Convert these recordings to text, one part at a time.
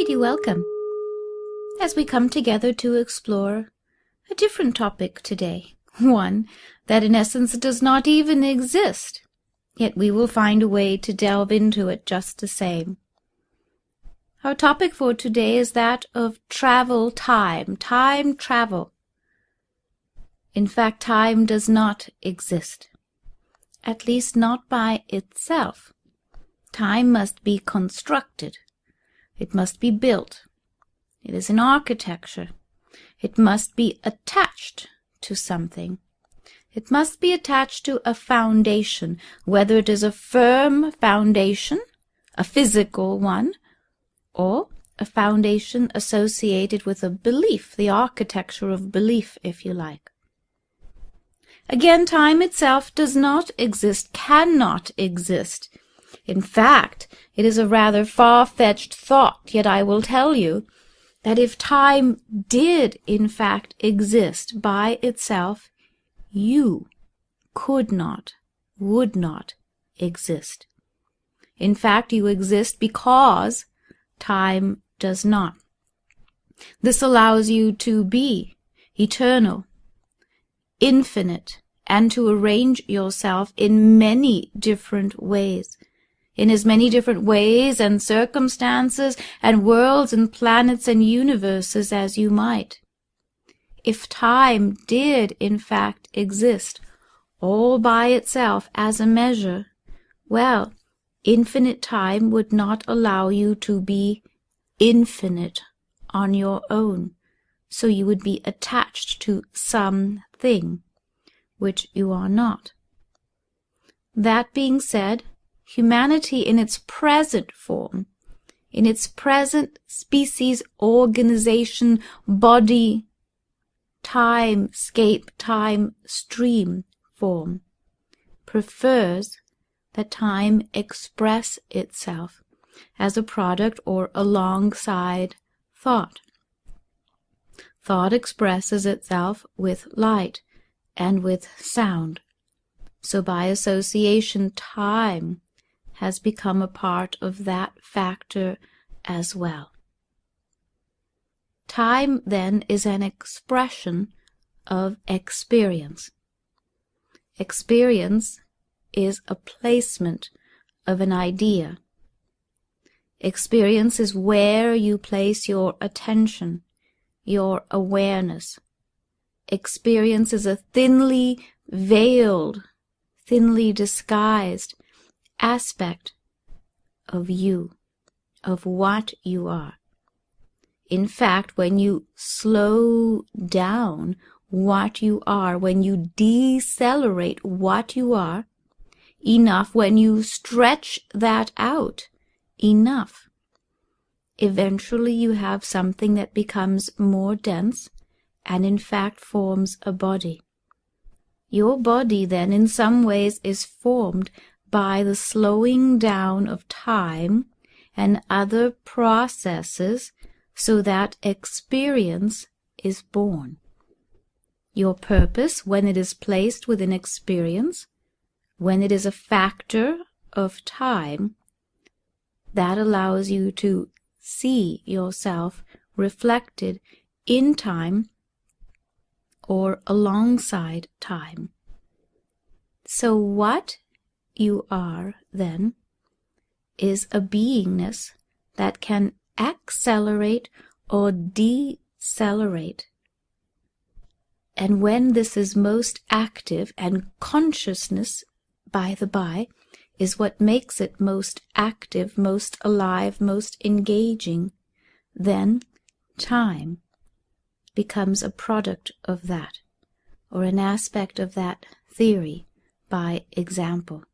Lady, welcome, as we come together to explore a different topic today, one that in essence does not even exist, yet we will find a way to delve into it just the same. Our topic for today is that of time travel. In fact, time does not exist, at least not by itself. Time must be constructed. It must be built. It is an architecture. It must be attached to something. It must be attached to a foundation, whether it is a firm foundation, a physical one, or a foundation associated with a belief, the architecture of belief, if you like. Again, time itself does not exist, cannot exist. In fact, it is a rather far-fetched thought, yet I will tell you that if time did in fact exist by itself, you could not, would not exist. In fact, you exist because time does not. This allows you to be eternal, infinite, and to arrange yourself in many different ways. In as many different ways and circumstances and worlds and planets and universes as you might. If time did in fact exist all by itself as a measure, well, infinite time would not allow you to be infinite on your own, so you would be attached to something, which you are not. That being said, humanity in its present form, in its present species, organization, body, timescape, time stream form, prefers that time express itself as a product or alongside thought. Thought expresses itself with light and with sound. So by association, time has become a part of that factor as well. Time, then, is an expression of experience. Experience is a placement of an idea. Experience is where you place your attention, your awareness. Experience is a thinly veiled, thinly disguised aspect of you, of what you are. In fact, when you slow down what you are, when you decelerate what you are enough, when you stretch that out enough, eventually you have something that becomes more dense and in fact forms a body. Your body then in some ways is formed by the slowing down of time and other processes so that experience is born. Your purpose, when it is placed within experience, when it is a factor of time, that allows you to see yourself reflected in time or alongside time. So what you are, then, is a beingness that can accelerate or decelerate. And when this is most active, and consciousness, by the by, is what makes it most active, most alive, most engaging, then time becomes a product of that, or an aspect of that theory, by example.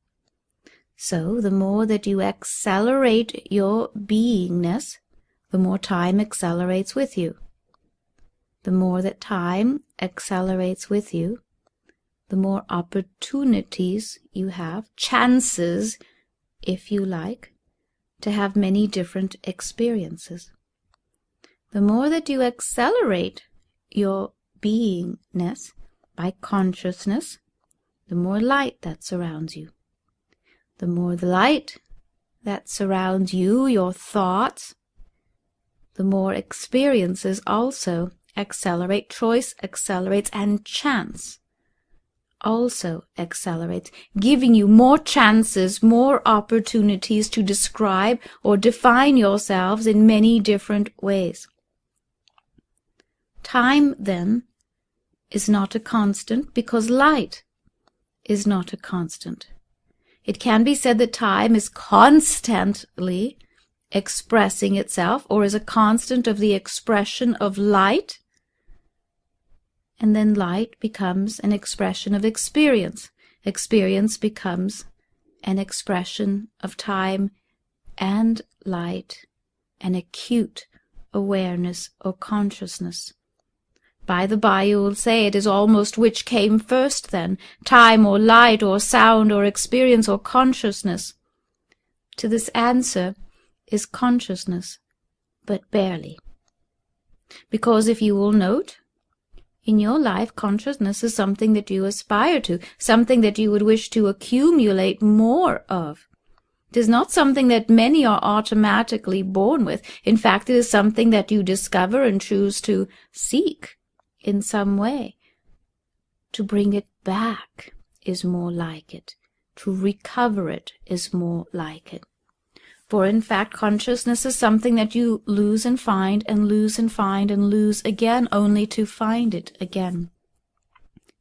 So the more that you accelerate your beingness, the more time accelerates with you. The more that time accelerates with you, the more opportunities you have, chances, if you like, to have many different experiences. The more that you accelerate your beingness by consciousness, the more light that surrounds you. The more the light that surrounds you, your thoughts, the more experiences also accelerate. Choice accelerates, and chance also accelerates, giving you more chances, more opportunities to describe or define yourselves in many different ways. Time, then, is not a constant because light is not a constant. It can be said that time is constantly expressing itself, or is a constant of the expression of light, and then light becomes an expression of experience. Experience becomes an expression of time and light, an acute awareness or consciousness. By the by, you will say, it is almost which came first then, time or light or sound or experience or consciousness. To this answer is consciousness, but barely. Because if you will note, in your life, consciousness is something that you aspire to, something that you would wish to accumulate more of. It is not something that many are automatically born with. In fact, it is something that you discover and choose to seek in some way. To bring it back is more like it. To recover it is more like it. For in fact, consciousness is something that you lose and find and lose and find and lose again, only to find it again.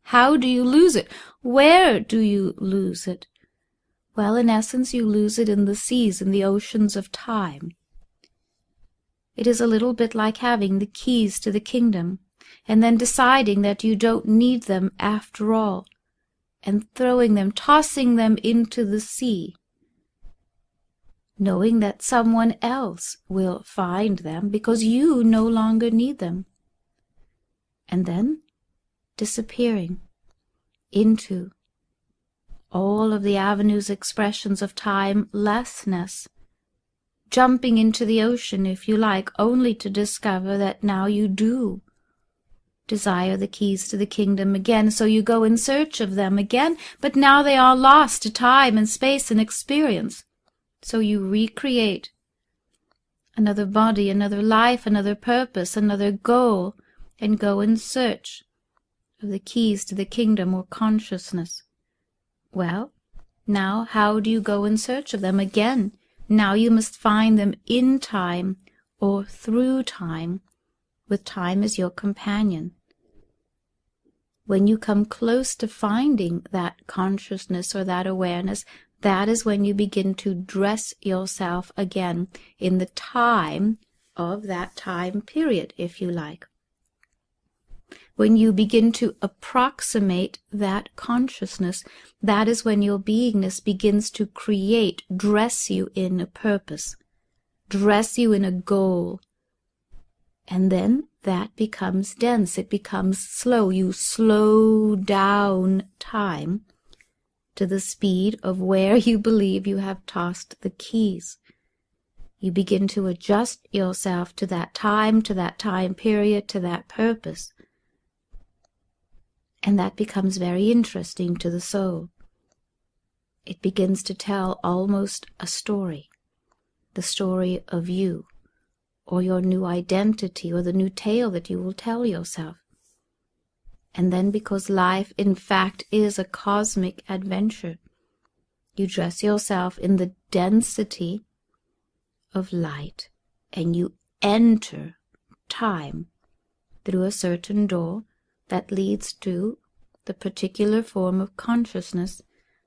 How do you lose it? Where do you lose it? Well, in essence, you lose it in the seas, in the oceans of time. It is a little bit like having the keys to the kingdom, and then deciding that you don't need them after all, and throwing them, tossing them into the sea, knowing that someone else will find them because you no longer need them, and then disappearing into all of the avenues, expressions of timelessness, jumping into the ocean, if you like, only to discover that now you do desire the keys to the kingdom again, so you go in search of them again, but now they are lost to time and space and experience. So you recreate another body, another life, another purpose, another goal, and go in search of the keys to the kingdom or consciousness. Well, now how do you go in search of them again? Now you must find them in time or through time, with time as your companion. When you come close to finding that consciousness or that awareness, that is when you begin to dress yourself again in the time of that time period, if you like. When you begin to approximate that consciousness, that is when your beingness begins to create, dress you in a purpose, dress you in a goal. And then that becomes dense, it becomes slow. You slow down time to the speed of where you believe you have tossed the keys. You begin to adjust yourself to that time period, to that purpose. And that becomes very interesting to the soul. It begins to tell almost a story, the story of you, or your new identity, or the new tale that you will tell yourself. And then, because life in fact is a cosmic adventure, you dress yourself in the density of light, and you enter time through a certain door that leads to the particular form of consciousness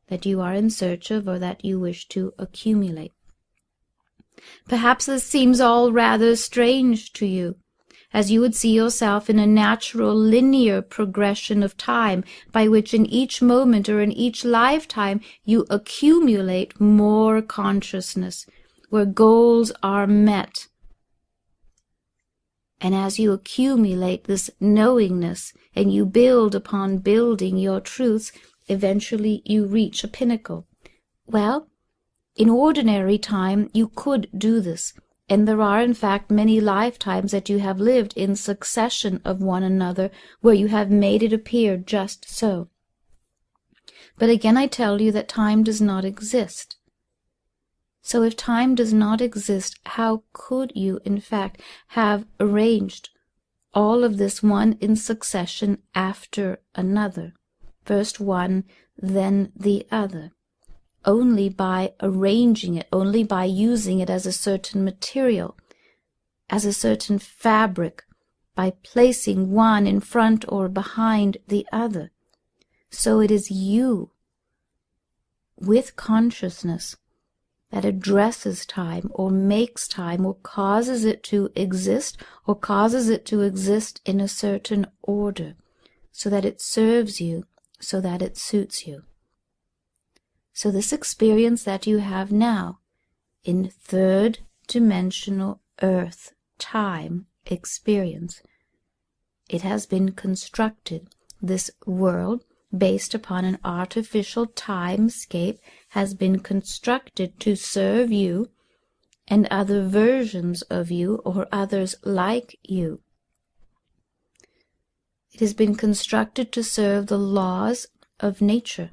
that you are in search of or that you wish to accumulate. Perhaps this seems all rather strange to you, as you would see yourself in a natural linear progression of time, by which in each moment or in each lifetime you accumulate more consciousness, where goals are met. And as you accumulate this knowingness and you build upon building your truths, eventually you reach a pinnacle. Well, in ordinary time you could do this, and there are in fact many lifetimes that you have lived in succession of one another where you have made it appear just so. But again I tell you that time does not exist. So if time does not exist, how could you, in fact, have arranged all of this one in succession after another? First one, then the other. Only by arranging it, only by using it as a certain material, as a certain fabric, by placing one in front or behind the other. So it is you, with consciousness, that addresses time or makes time or causes it to exist or causes it to exist in a certain order so that it serves you, so that it suits you. So this experience that you have now in third-dimensional earth, time experience, it has been constructed. This world, based upon an artificial timescape, has been constructed to serve you and other versions of you or others like you. It has been constructed to serve the laws of nature.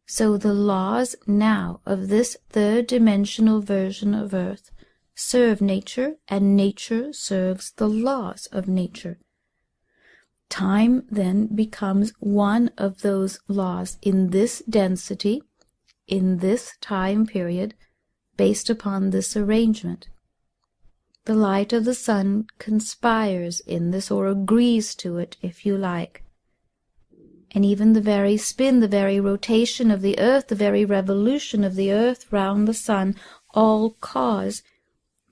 So the laws now of this third-dimensional version of Earth serve nature, and nature serves the laws of nature. Time then becomes one of those laws in this density, in this time period, based upon this arrangement. The light of the sun conspires in this, or agrees to it, if you like. And even the very spin, the very rotation of the earth, the very revolution of the earth round the sun, all cause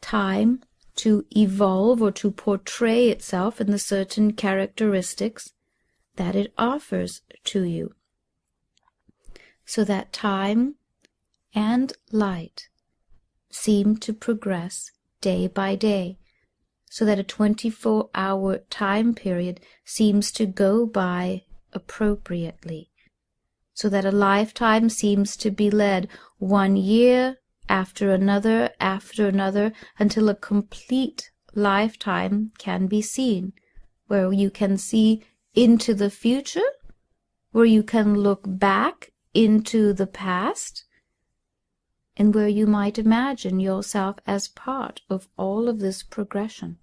time to evolve or to portray itself in the certain characteristics that it offers to you. So that time and light seem to progress day by day, so that a 24-hour time period seems to go by appropriately, so that a lifetime seems to be led 1 year after another, until a complete lifetime can be seen, where you can see into the future, where you can look back into the past, and where you might imagine yourself as part of all of this progression.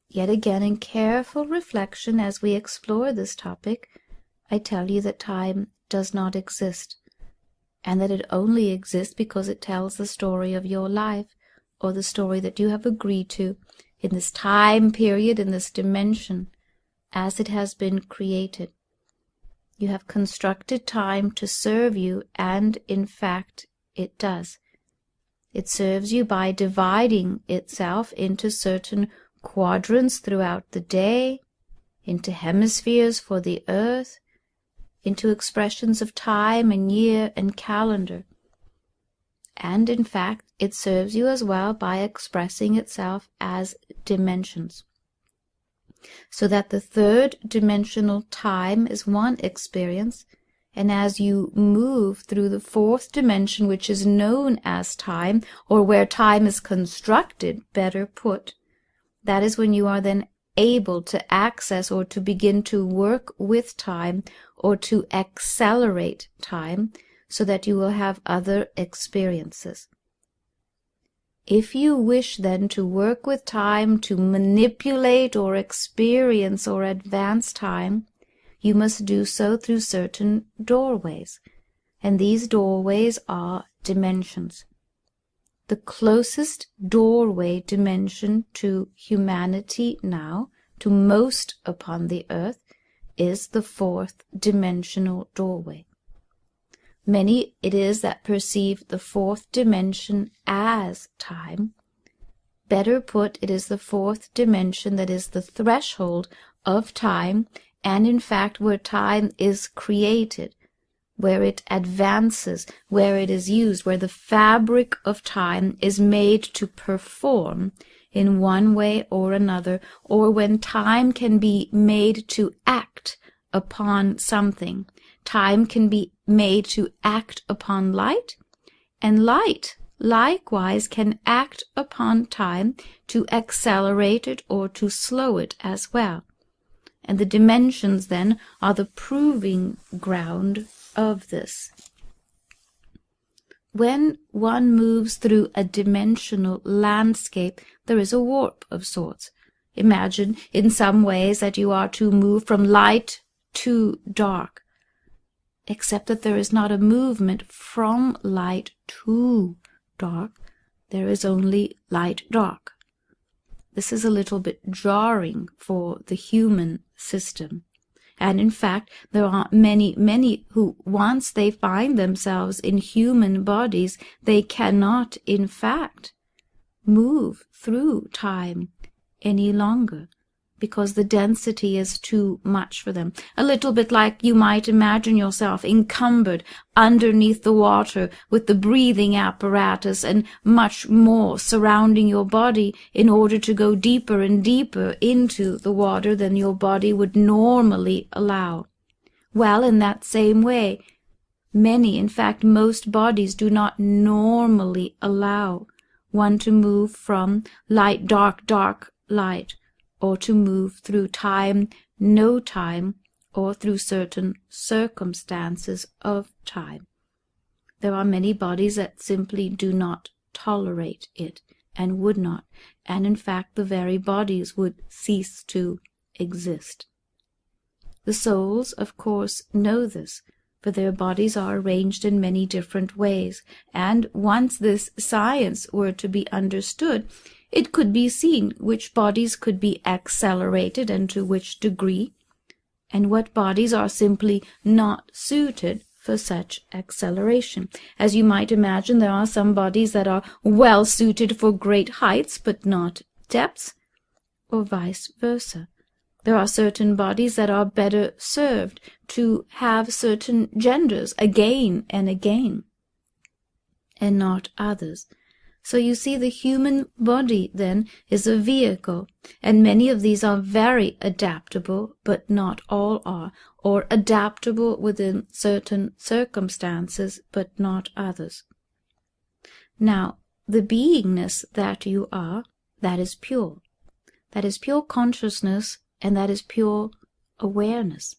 Yet again, in careful reflection as we explore this topic, I tell you that time does not exist, and that it only exists because it tells the story of your life, or the story that you have agreed to in this time period, in this dimension, as it has been created. You have constructed time to serve you, and in fact it does. It serves you by dividing itself into certain quadrants throughout the day, into hemispheres for the earth, into expressions of time and year and calendar. And in fact, it serves you as well by expressing itself as dimensions. So that the third-dimensional time is one experience, and as you move through the fourth dimension, which is known as time, or where time is constructed, better put, that is when you are then able to access or to begin to work with time or to accelerate time so that you will have other experiences. If you wish then to work with time, to manipulate or experience or advance time, you must do so through certain doorways, and these doorways are dimensions. The closest doorway dimension to humanity now, to most upon the earth, is the fourth dimensional doorway. Many it is that perceive the fourth dimension as time. Better put, it is the fourth dimension that is the threshold of time, and in fact where time is created, where it advances, where it is used, where the fabric of time is made to perform in one way or another, or when time can be made to act upon something. Time can be made to act upon light, and light likewise can act upon time to accelerate it or to slow it as well. And the dimensions then are the proving ground of this. when one moves through a dimensional landscape, there is a warp of sorts. Imagine in some ways that you are to move from light to dark, except that there is not a movement from light to dark. There is only light-dark. This is a little bit jarring for the human system. And in fact, there are many who, once they find themselves in human bodies, they cannot, in fact, move through time any longer, because the density is too much for them. A little bit like you might imagine yourself encumbered underneath the water with the breathing apparatus and much more surrounding your body in order to go deeper and deeper into the water than your body would normally allow. Well, in that same way, many, in fact most bodies do not normally allow one to move from light, dark, dark, light, or to move through time, no time, or through certain circumstances of time. There are many bodies that simply do not tolerate it, and would not, and in fact the very bodies would cease to exist. The souls, of course, know this, for their bodies are arranged in many different ways, and once this science were to be understood, it could be seen which bodies could be accelerated and to which degree, and what bodies are simply not suited for such acceleration. As you might imagine, there are some bodies that are well suited for great heights but not depths, or vice versa. There are certain bodies that are better served to have certain genders again and again, and not others. So you see, the human body, then, is a vehicle, and many of these are very adaptable, but not all are, or adaptable within certain circumstances, but not others. Now, the beingness that you are, that is pure. That is pure consciousness, and that is pure awareness.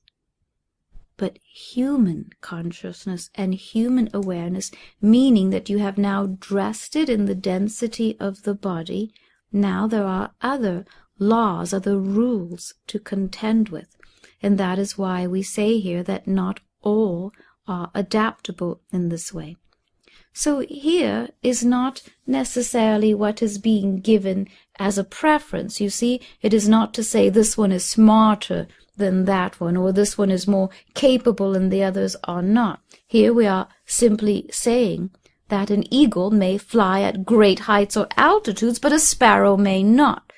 But human consciousness and human awareness, meaning that you have now dressed it in the density of the body, now there are other laws, other rules to contend with. And that is why we say here that not all are adaptable in this way. So here is not necessarily what is being given as a preference. You see, it is not to say this one is smarter than that one, or this one is more capable and the others are not. Here we are simply saying that an eagle may fly at great heights or altitudes, but a sparrow may not.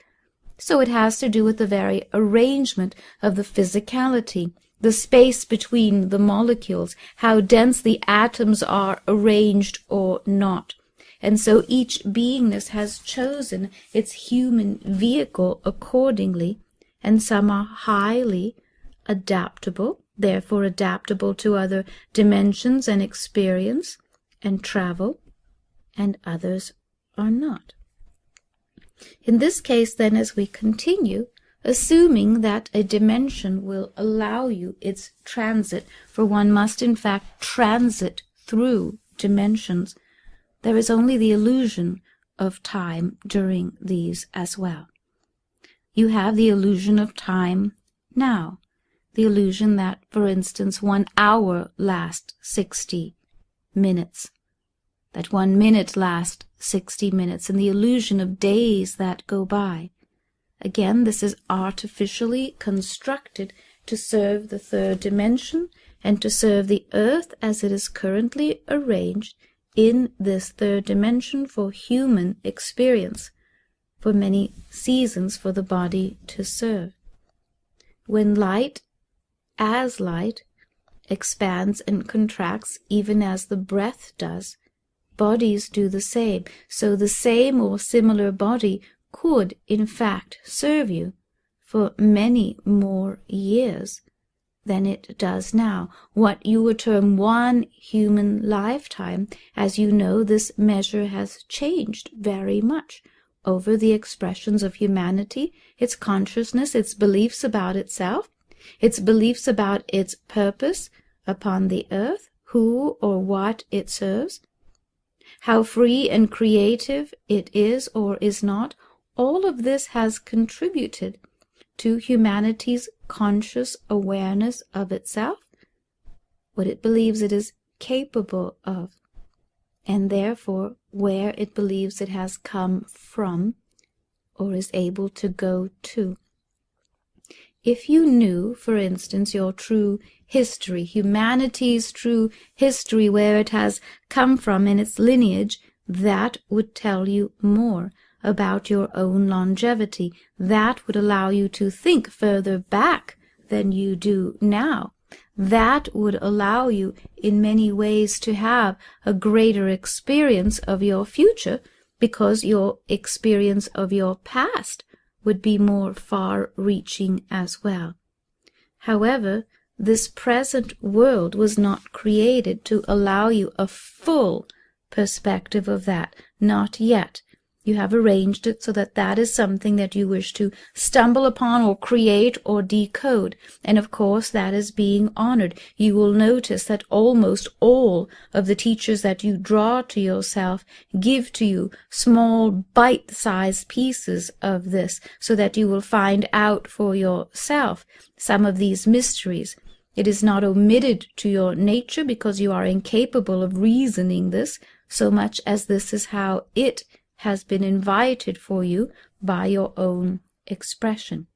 So it has to do with the very arrangement of the physicality, the space between the molecules, how dense the atoms are arranged or not. And so each beingness has chosen its human vehicle accordingly, and some are highly adaptable, therefore adaptable to other dimensions and experience and travel, and others are not. In this case, then, as we continue, assuming that a dimension will allow you its transit, for one must in fact transit through dimensions, there is only the illusion of time during these as well. You have the illusion of time now, the illusion that, for instance, 1 hour lasts 60 minutes, that 1 minute lasts 60 minutes, and the illusion of days that go by. Again, this is artificially constructed to serve the third dimension and to serve the earth as it is currently arranged in this third dimension for human experience, for many seasons for the body to serve. When light, as light, expands and contracts even as the breath does, bodies do the same. So the same or similar body could, in fact, serve you for many more years than it does now. What you would term one human lifetime, as you know, this measure has changed very much over the expressions of humanity, its consciousness, its beliefs about itself, its beliefs about its purpose upon the earth, who or what it serves. how free and creative it is or is not, all of this has contributed to humanity's conscious awareness of itself, what it believes it is capable of, and therefore where it believes it has come from or is able to go to. If you knew, for instance, your true history, humanity's true history, where it has come from in its lineage, that would tell you more about your own longevity. That would allow you to think further back than you do now. That would allow you in many ways to have a greater experience of your future, because your experience of your past would be more far-reaching as well. However, this present world was not created to allow you a full perspective of that. Not yet. You have arranged it so that that is something that you wish to stumble upon or create or decode. And of course, that is being honored. You will notice that almost all of the teachers that you draw to yourself give to you small bite-sized pieces of this, so that you will find out for yourself some of these mysteries. It is not omitted to your nature because you are incapable of reasoning this, so much as this is how it has been invited for you by your own expression.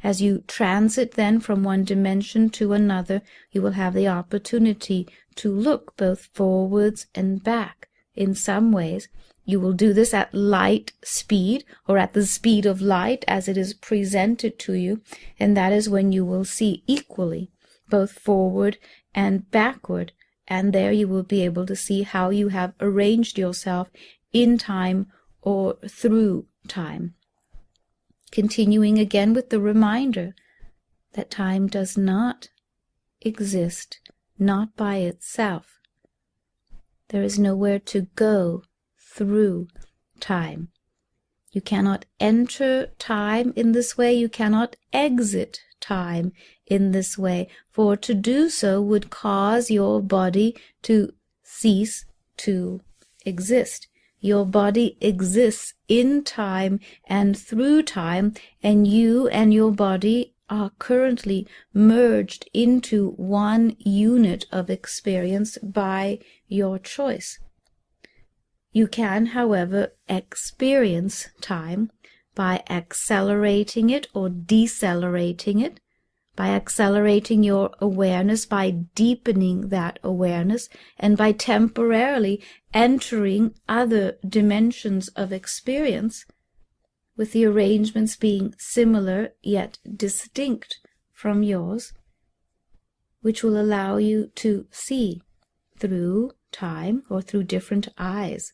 As you transit then from one dimension to another, you will have the opportunity to look both forwards and back. In some ways, you will do this at light speed, or at the speed of light as it is presented to you, and that is when you will see equally, both forward and backward, and there you will be able to see how you have arranged yourself in time or through time. Continuing again with the reminder that time does not exist, not by itself. There is nowhere to go through time. You cannot enter time in this way, you cannot exit time in this way, for to do so would cause your body to cease to exist. Your body exists in time and through time, and you and your body are currently merged into one unit of experience by your choice. You can, however, experience time by accelerating it or decelerating it, by accelerating your awareness, by deepening that awareness, and by temporarily entering other dimensions of experience, with the arrangements being similar yet distinct from yours, which will allow you to see through time or through different eyes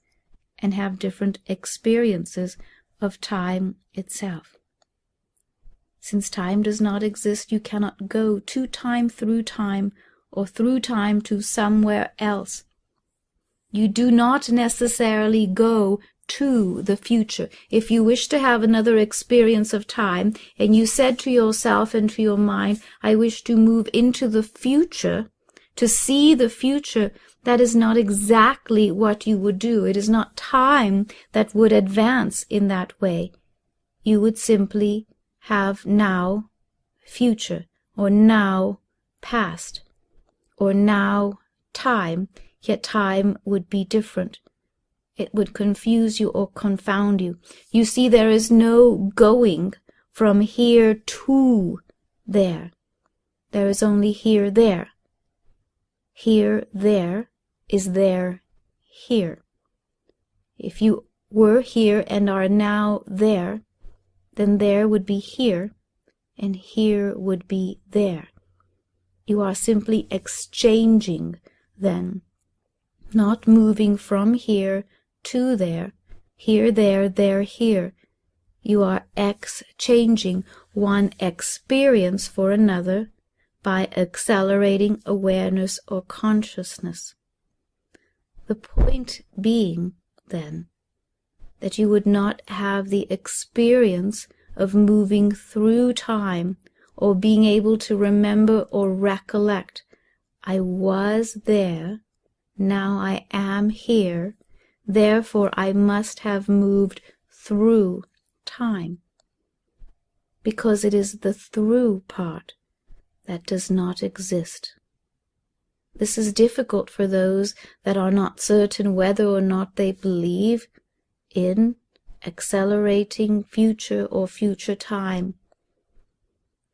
and have different experiences of time itself. Since time does not exist, you cannot go to time through time, or through time to somewhere else. You do not necessarily go to the future. If you wish to have another experience of time, and you said to yourself and to your mind, I wish to move into the future, to see the future, that is not exactly what you would do. It is not time that would advance in that way. You would simply have now future, or now past, or now time, yet time would be different. It would confuse you or confound you. You see, there is no going from here to there. There is only here, there. Here, there is there, here. If you were here and are now there, then there would be here, and here would be there. You are simply exchanging then, not moving from here to there, here, there, here. You are exchanging one experience for another by accelerating awareness or consciousness. The point being, then, that you would not have the experience of moving through time or being able to remember or recollect, I was there, now I am here, Therefore, I must have moved through time, because it is the through part that does not exist. This is difficult for those that are not certain whether or not they believe in accelerating future or future time.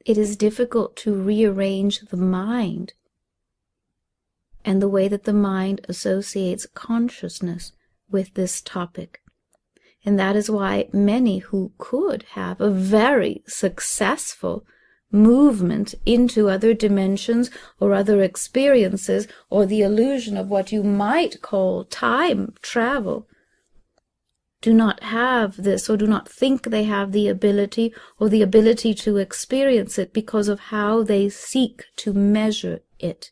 It is difficult to rearrange the mind and the way that the mind associates consciousness with this topic. And that is why many who could have a very successful movement into other dimensions or other experiences, or the illusion of what you might call time travel, do not have this, or do not think they have the ability or the ability to experience it because of how they seek to measure it.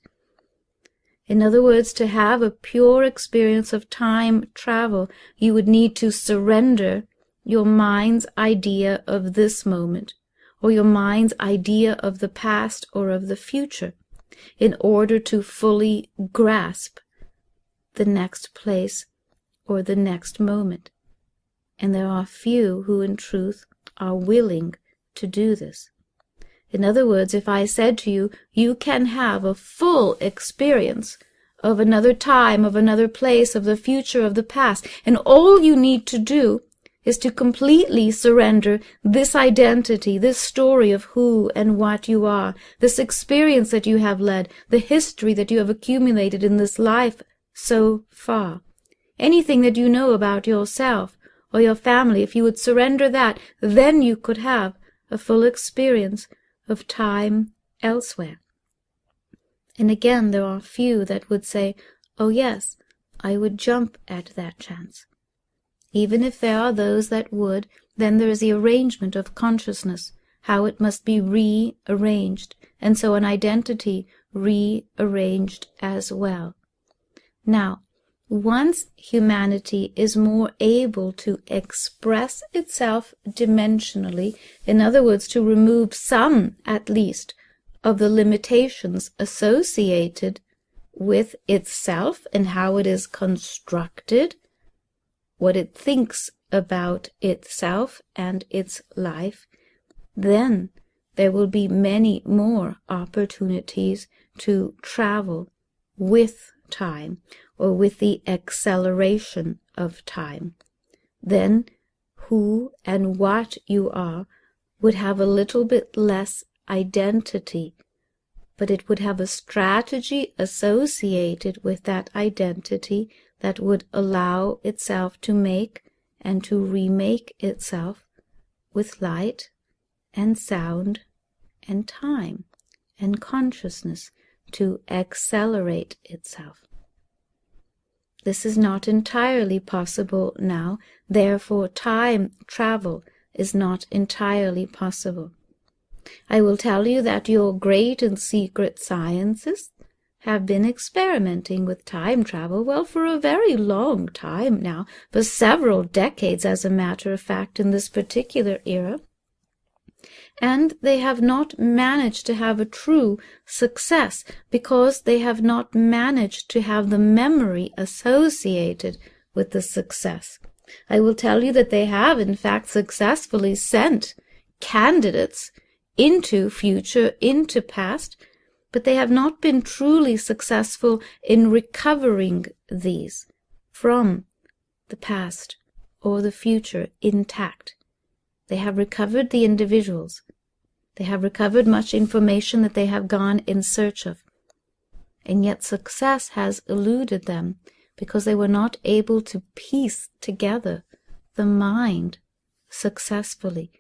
In other words, to have a pure experience of time travel, you would need to surrender your mind's idea of this moment, or your mind's idea of the past or of the future, in order to fully grasp the next place or the next moment. And there are few who in truth are willing to do this. In other words, if I said to you, you can have a full experience of another time, of another place, of the future, of the past, and all you need to do is to completely surrender this identity, this story of who and what you are, this experience that you have led, the history that you have accumulated in this life so far. Anything that you know about yourself or your family, if you would surrender that, then you could have a full experience of time elsewhere. And again, there are few that would say, oh yes, I would jump at that chance. Even if there are those that would, then there is the arrangement of consciousness, how it must be rearranged, and so an identity rearranged as well. Now, once humanity is more able to express itself dimensionally, in other words, to remove some, at least, of the limitations associated with itself and how it is constructed, what it thinks about itself and its life, then there will be many more opportunities to travel with time, or with the acceleration of time. Then who and what you are would have a little bit less identity, but it would have a strategy associated with that identity that would allow itself to make and to remake itself with light and sound and time and consciousness to accelerate itself. This is not entirely possible now, therefore time travel is not entirely possible. I will tell you that your great and secret scientists have been experimenting with time travel, well, for a very long time now, for several decades, as a matter of fact, in this particular era. And they have not managed to have a true success because they have not managed to have the memory associated with the success. I will tell you that they have, in fact, successfully sent candidates into future, into past, but they have not been truly successful in recovering these from the past or the future intact. They have recovered the individuals. They have recovered much information that they have gone in search of. And yet success has eluded them because they were not able to piece together the mind successfully.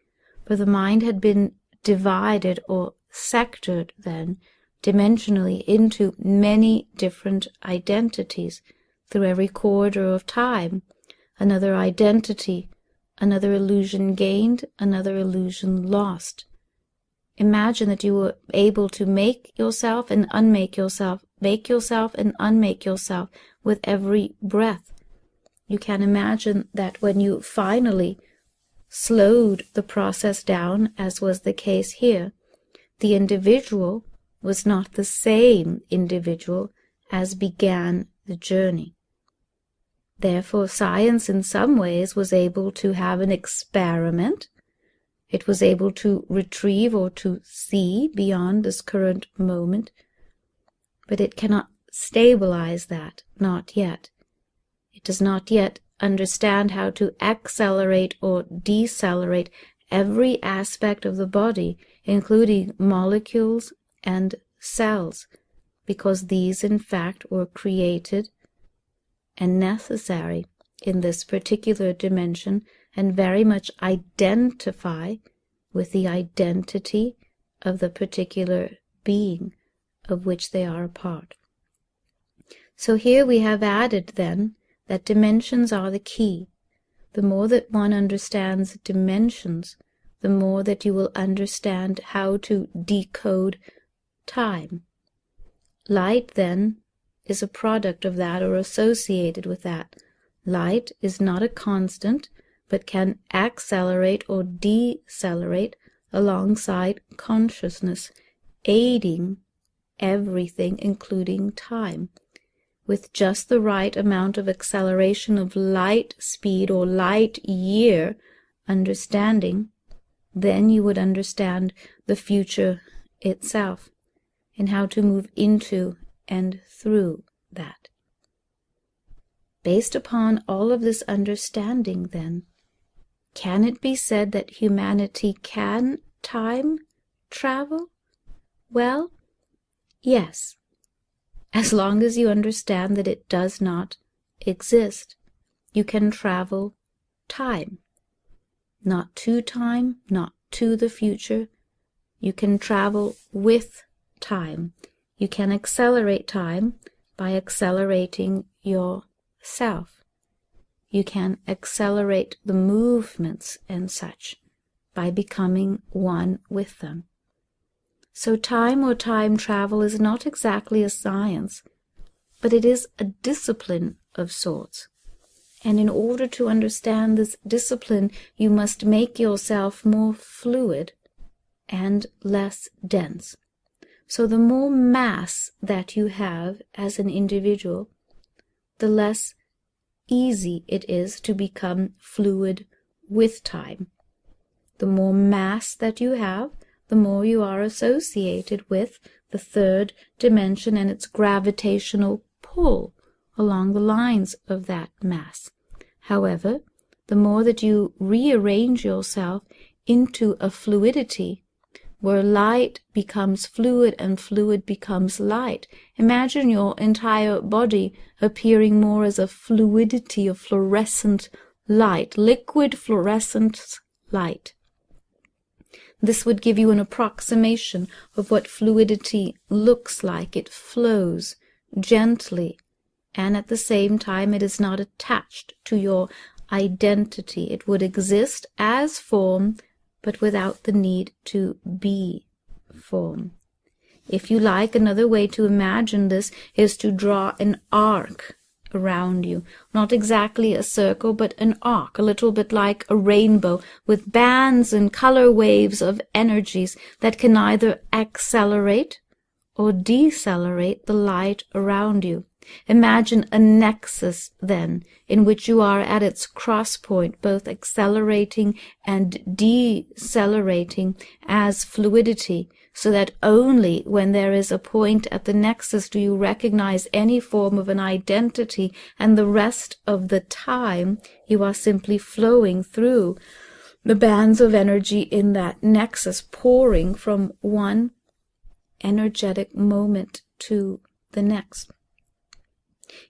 For the mind had been divided or sectored then dimensionally into many different identities through every corridor of time. Another identity, another illusion gained, another illusion lost. Imagine that you were able to make yourself and unmake yourself, make yourself and unmake yourself with every breath. You can imagine that when you finally slowed the process down, as was the case here, the individual was not the same individual as began the journey. Therefore, science in some ways was able to have an experiment. It was able to retrieve or to see beyond this current moment, but it cannot stabilize that, not yet. It does not yet understand how to accelerate or decelerate every aspect of the body, including molecules and cells, because these in fact were created and necessary in this particular dimension and very much identify with the identity of the particular being of which they are a part. So here we have added then that dimensions are the key. The more that one understands dimensions, the more that you will understand how to decode time. Light, then, is a product of that or associated with that. Light is not a constant, but can accelerate or decelerate alongside consciousness, aiding everything, including time. With just the right amount of acceleration of light speed or light year understanding, then you would understand the future itself and how to move into and through that. Based upon all of this understanding, then, can it be said that humanity can time travel? Well, yes, as long as you understand that it does not exist. You can travel time. Not to time, not to the future. You can travel with time. You can accelerate time by accelerating yourself. You can accelerate the movements and such by becoming one with them. So time or time travel is not exactly a science, but it is a discipline of sorts. And in order to understand this discipline, you must make yourself more fluid and less dense. So the more mass that you have as an individual, the less easy it is to become fluid with time. The more mass that you have, the more you are associated with the third dimension and its gravitational pull along the lines of that mass. However, the more that you rearrange yourself into a fluidity where light becomes fluid and fluid becomes light, imagine your entire body appearing more as a fluidity of fluorescent light, liquid fluorescent light. This would give you an approximation of what fluidity looks like. It flows gently, and at the same time it is not attached to your identity. It would exist as form, but without the need to be form. If you like, another way to imagine this is to draw an arc around you. Not exactly a circle, but an arc, a little bit like a rainbow, with bands and color waves of energies that can either accelerate or decelerate the light around you. Imagine a nexus, then, in which you are at its cross point, both accelerating and decelerating as fluidity, so that only when there is a point at the nexus do you recognize any form of an identity, and the rest of the time you are simply flowing through the bands of energy in that nexus, pouring from one energetic moment to the next.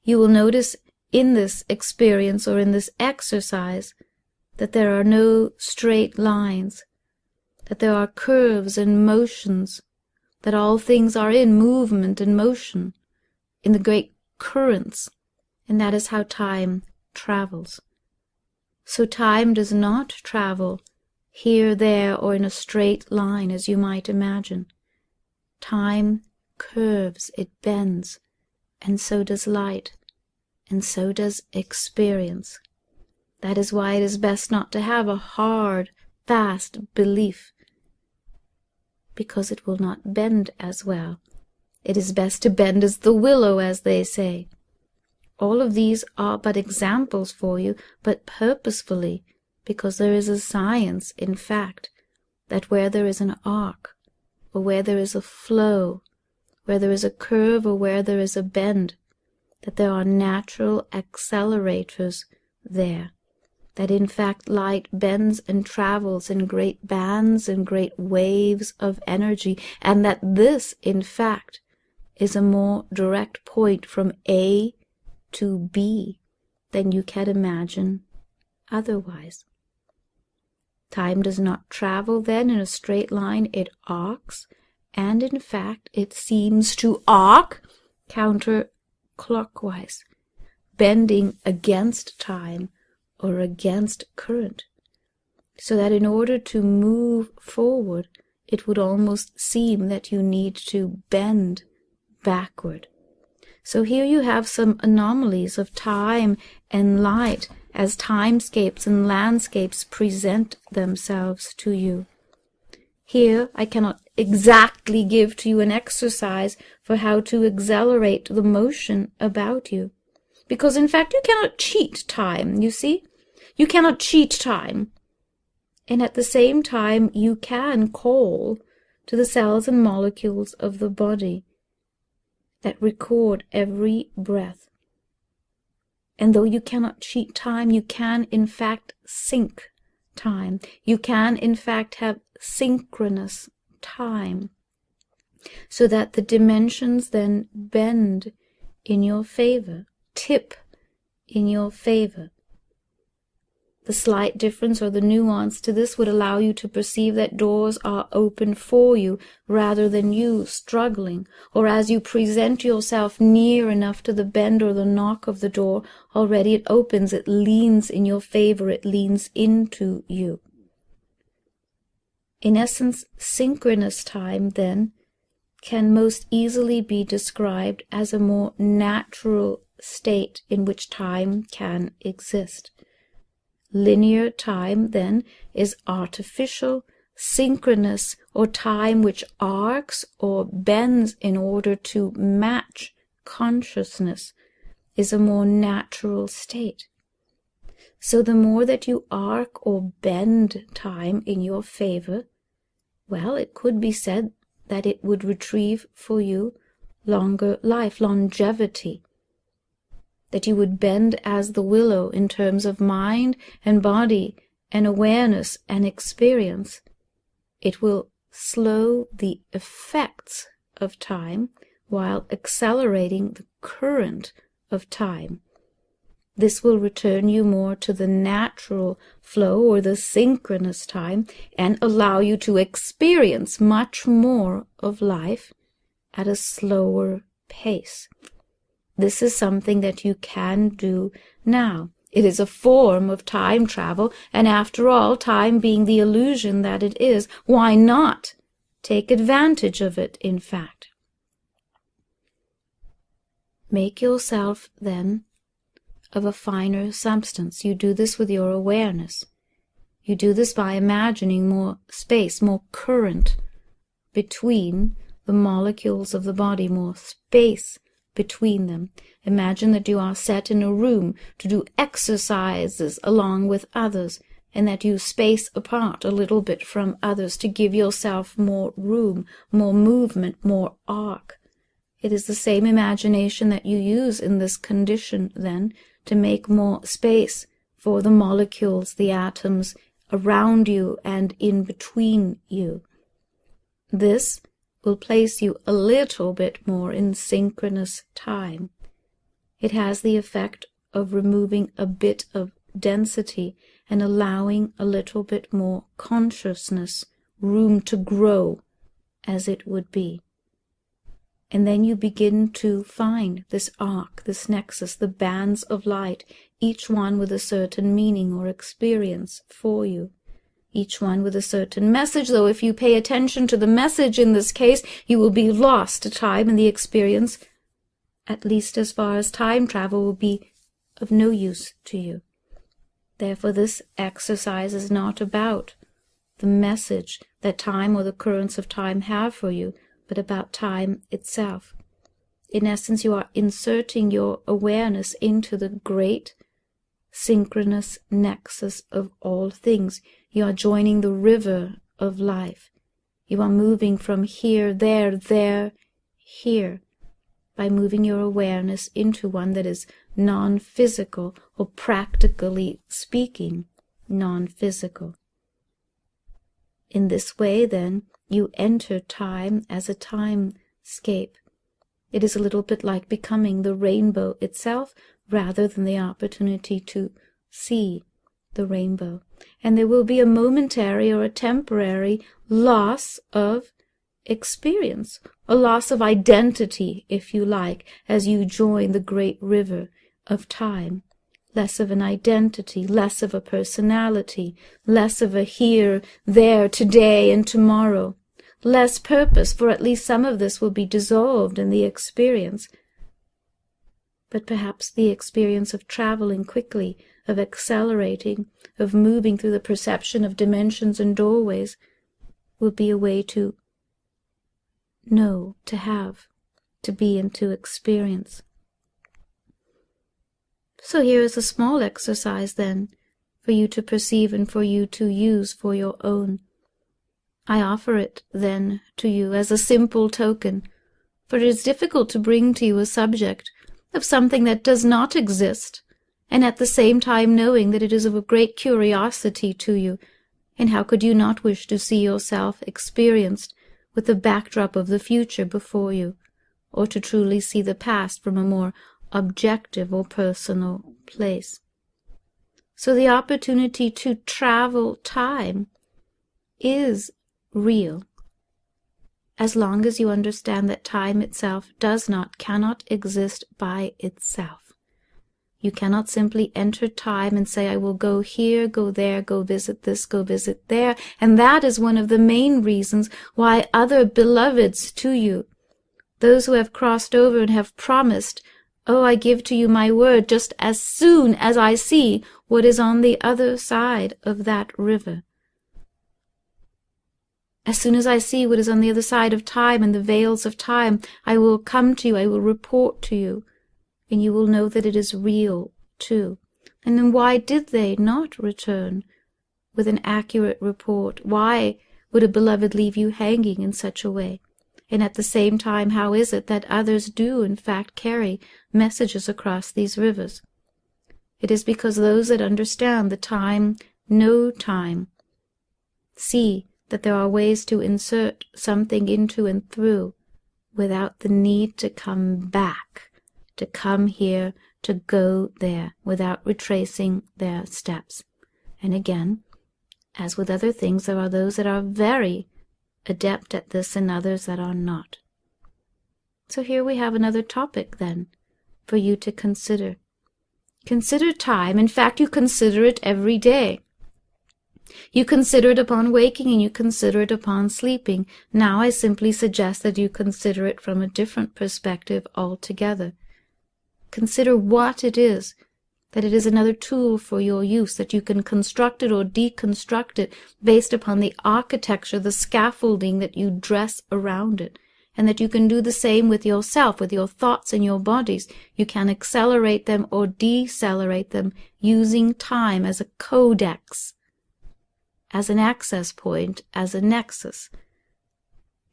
You will notice in this experience or in this exercise that there are no straight lines, that there are curves and motions, that all things are in movement and motion, in the great currents, and that is how time travels. So time does not travel here, there, or in a straight line as you might imagine. Time curves, it bends, and so does light, and so does experience. That is why it is best not to have a hard, fast belief, because it will not bend as well. It is best to bend as the willow, as they say, All of these are but examples for you, but purposefully, because there is a science, in fact, that where there is an arc, or where there is a flow, where there is a curve, or where there is a bend, that there are natural accelerators there, that in fact light bends and travels in great bands and great waves of energy, and that this, in fact, is a more direct point from A to B than you can imagine otherwise. Time does not travel then in a straight line, it arcs, and in fact it seems to arc counterclockwise, bending against time or against current, so that in order to move forward, it would almost seem that you need to bend backward. So here you have some anomalies of time and light as timescapes and landscapes present themselves to you. Here I cannot exactly give to you an exercise for how to accelerate the motion about you, because in fact you cannot cheat time, you see? You cannot cheat time. And at the same time you can call to the cells and molecules of the body that record every breath. And though you cannot cheat time, you can in fact sync time. You can in fact have synchronous time, so that the dimensions then bend in your favor, tip in your favor. The slight difference or the nuance to this would allow you to perceive that doors are open for you rather than you struggling, or as you present yourself near enough to the bend or the knock of the door, already it opens, it leans in your favor, it leans into you. In essence, synchronous time, then, can most easily be described as a more natural state in which time can exist. Linear time, then, is artificial. Synchronous, or time which arcs or bends in order to match consciousness, is a more natural state. So the more that you arc or bend time in your favor, well, it could be said that it would retrieve for you longer life, longevity, that you would bend as the willow in terms of mind and body and awareness and experience. It will slow the effects of time while accelerating the current of time. This will return you more to the natural flow or the synchronous time and allow you to experience much more of life at a slower pace. This is something that you can do now. It is a form of time travel, and after all, time being the illusion that it is, why not take advantage of it, in fact? Make yourself, then, of a finer substance. You do this with your awareness. You do this by imagining more space, more current between the molecules of the body, more space between them. Imagine that you are set in a room to do exercises along with others, and that you space apart a little bit from others to give yourself more room, more movement, more arc. It is the same imagination that you use in this condition, then, to make more space for the molecules, the atoms around you and in between you. This will place you a little bit more in synchronous time. It has the effect of removing a bit of density and allowing a little bit more consciousness, room to grow, as it would be. And then you begin to find this arc, this nexus, the bands of light, each one with a certain meaning or experience for you. Each one with a certain message, though if you pay attention to the message in this case, you will be lost to time, and the experience, at least as far as time travel, will be of no use to you. Therefore, this exercise is not about the message that time or the currents of time have for you, but about time itself. In essence, you are inserting your awareness into the great synchronous nexus of all things. You are joining the river of life. You are moving from here, there, here, by moving your awareness into one that is non-physical, or practically speaking, non-physical. In this way, then, you enter time as a timescape. It is a little bit like becoming the rainbow itself, rather than the opportunity to see the rainbow. And there will be a momentary or a temporary loss of experience, a loss of identity, if you like, as you join the great river of time. Less of an identity, less of a personality, less of a here, there, today, and tomorrow. Less purpose, for at least some of this will be dissolved in the experience. But perhaps the experience of traveling quickly, of accelerating, of moving through the perception of dimensions and doorways, will be a way to know, to have, to be, and to experience. So here is a small exercise, then, for you to perceive and for you to use for your own. I offer it, then, to you as a simple token, for it is difficult to bring to you a subject of something that does not exist, and at the same time knowing that it is of a great curiosity to you, and how could you not wish to see yourself experienced with the backdrop of the future before you, or to truly see the past from a more objective or personal place. So the opportunity to travel time is real, as long as you understand that time itself cannot exist by itself. You cannot simply enter time and say, I will go here, go there, go visit this, go visit there. And that is one of the main reasons why other beloveds to you, those who have crossed over and have promised, oh, I give to you my word just as soon as I see what is on the other side of that river. As soon as I see what is on the other side of time and the veils of time, I will come to you, I will report to you, and you will know that it is real too. And then why did they not return with an accurate report? Why would a beloved leave you hanging in such a way? And at the same time, how is it that others do in fact carry messages across these rivers? It is because those that understand the time, know time, see that there are ways to insert something into and through without the need to come back, to come here, to go there, without retracing their steps. And again, as with other things, there are those that are very adept at this and others that are not. So here we have another topic, then, for you to consider. Consider time. In fact, you consider it every day. You consider it upon waking and you consider it upon sleeping. Now I simply suggest that you consider it from a different perspective altogether. Consider what it is, that it is another tool for your use, that you can construct it or deconstruct it based upon the architecture, the scaffolding that you dress around it, and that you can do the same with yourself, with your thoughts and your bodies. You can accelerate them or decelerate them using time as a codex, as an access point, as a nexus.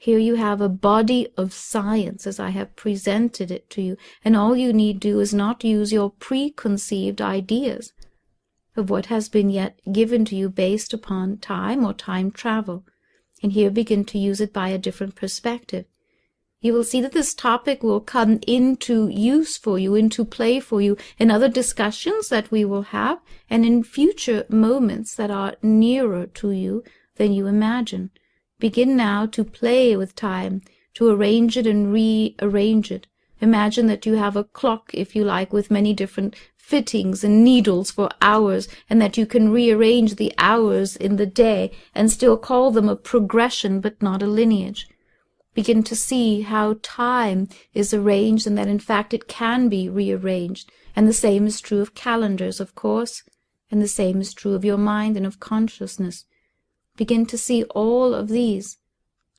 Here you have a body of science as I have presented it to you, and all you need do is not use your preconceived ideas of what has been yet given to you based upon time or time travel, and here begin to use it by a different perspective. You will see that this topic will come into use for you, into play for you in other discussions that we will have, and in future moments that are nearer to you than you imagine. Begin now to play with time, to arrange it and rearrange it. Imagine that you have a clock, if you like, with many different fittings and needles for hours, and that you can rearrange the hours in the day and still call them a progression but not a lineage. Begin to see how time is arranged and that in fact it can be rearranged. And the same is true of calendars, of course, and the same is true of your mind and of consciousness. Begin to see all of these,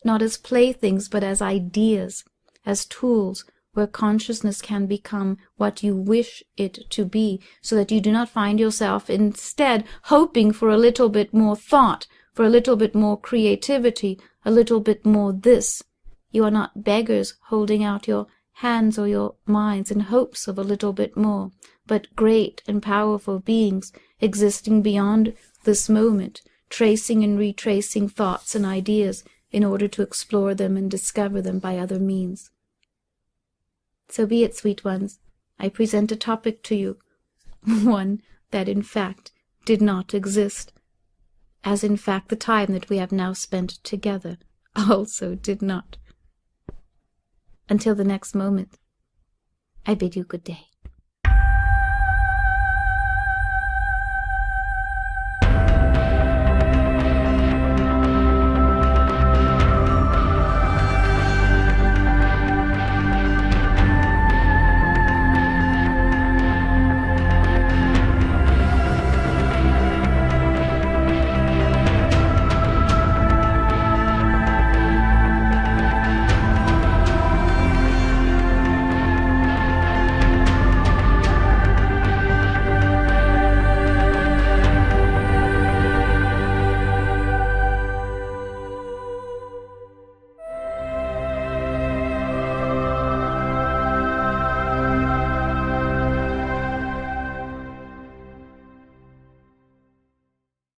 not as playthings, but as ideas, as tools where consciousness can become what you wish it to be, so that you do not find yourself instead hoping for a little bit more thought, for a little bit more creativity, a little bit more this. You are not beggars holding out your hands or your minds in hopes of a little bit more, but great and powerful beings existing beyond this moment, tracing and retracing thoughts and ideas in order to explore them and discover them by other means. So be it, sweet ones. I present a topic to you, one that in fact did not exist, as in fact the time that we have now spent together also did not. Until the next moment, I bid you good day.